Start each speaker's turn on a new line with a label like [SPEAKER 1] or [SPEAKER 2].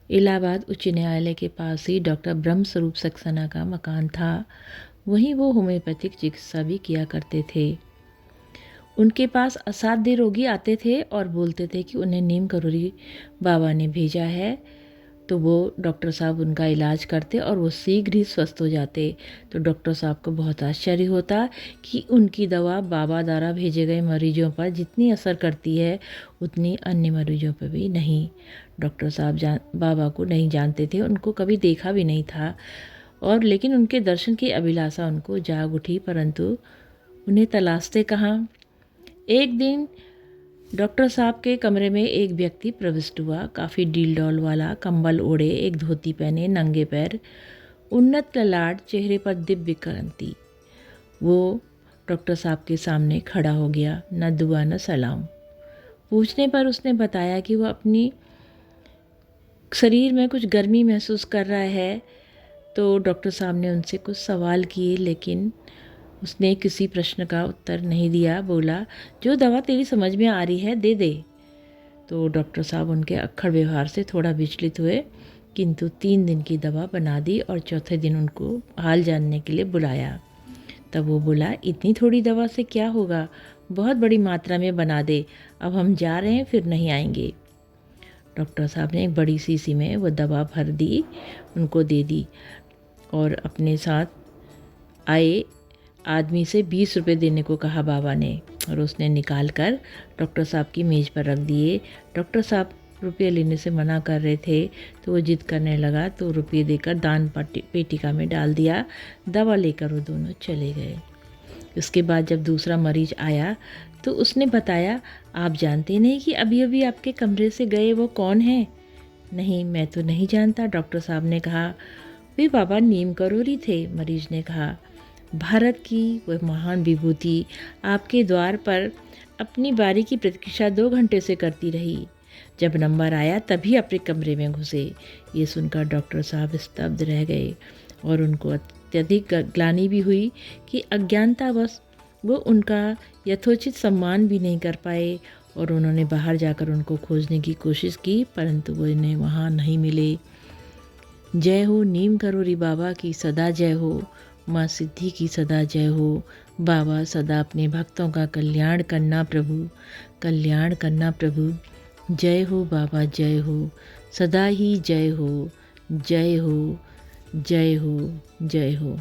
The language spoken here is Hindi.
[SPEAKER 1] इलाहाबाद उच्च न्यायालय के पास ही डॉक्टर ब्रह्म स्वरूप सक्सेना का मकान था। वहीं वो होम्योपैथिक चिकित्सा भी किया करते थे। उनके पास असाध्य रोगी आते थे और बोलते थे कि उन्हें नीम करोली बाबा ने भेजा है, तो वो डॉक्टर साहब उनका इलाज करते और वो शीघ्र ही स्वस्थ हो जाते। तो डॉक्टर साहब को बहुत आश्चर्य होता कि उनकी दवा बाबा द्वारा भेजे गए मरीजों पर जितनी असर करती है उतनी अन्य मरीजों पर भी नहीं। डॉक्टर साहब बाबा को नहीं जानते थे, उनको कभी देखा भी नहीं था, और लेकिन उनके दर्शन की अभिलाषा उनको जाग उठी, परंतु उन्हें तलाशते कहाँ। एक दिन डॉक्टर साहब के कमरे में एक व्यक्ति प्रविष्ट हुआ। काफ़ी डील डॉल वाला, कंबल ओढ़े, एक धोती पहने, नंगे पैर, उन्नत ललाट, चेहरे पर दिव्य कांति। वो डॉक्टर साहब के सामने खड़ा हो गया। न दुआ न सलाम। पूछने पर उसने बताया कि वह अपनी शरीर में कुछ गर्मी महसूस कर रहा है। तो डॉक्टर साहब ने उनसे कुछ सवाल किए, लेकिन उसने किसी प्रश्न का उत्तर नहीं दिया। बोला, जो दवा तेरी समझ में आ रही है दे दे। तो डॉक्टर साहब उनके अक्खड़ व्यवहार से थोड़ा विचलित हुए, किंतु 3 दिन की दवा बना दी और चौथे दिन उनको हाल जानने के लिए बुलाया। तब वो बोला, इतनी थोड़ी दवा से क्या होगा, बहुत बड़ी मात्रा में बना दे, अब हम जा रहे हैं, फिर नहीं आएंगे। डॉक्टर साहब ने एक बड़ी शीशी में वो दवा भर दी, उनको दे दी और अपने साथ आए आदमी से 20 रुपये देने को कहा बाबा ने, और उसने निकाल कर डॉक्टर साहब की मेज़ पर रख दिए। डॉक्टर साहब रुपये लेने से मना कर रहे थे, तो वो जिद करने लगा, तो रुपये देकर दान पेटिका में डाल दिया। दवा लेकर वो दोनों चले गए। उसके बाद जब दूसरा मरीज आया तो उसने बताया, आप जानते नहीं कि अभी अभी आपके कमरे से गए वो कौन है? नहीं, मैं तो नहीं जानता, डॉक्टर साहब ने कहा। वे बाबा नीम करोली थे, मरीज ने कहा। भारत की वह महान विभूति आपके द्वार पर अपनी बारी की प्रतीक्षा 2 घंटे से करती रही। जब नंबर आया तभी अपने कमरे में घुसे। ये सुनकर डॉक्टर साहब स्तब्ध रह गए और उनको अत्यधिक ग्लानि भी हुई कि अज्ञानतावश वो उनका यथोचित सम्मान भी नहीं कर पाए, और उन्होंने बाहर जाकर उनको खोजने की कोशिश की, परंतु वो इन्हें वहाँ नहीं मिले। जय हो नीम करोली बाबा की सदा जय हो, माँ सिद्धि की सदा जय हो। बाबा सदा अपने भक्तों का कल्याण करना प्रभु, कल्याण करना प्रभु। जय हो बाबा, जय हो, सदा ही जय हो, जय हो, जय हो, जय हो।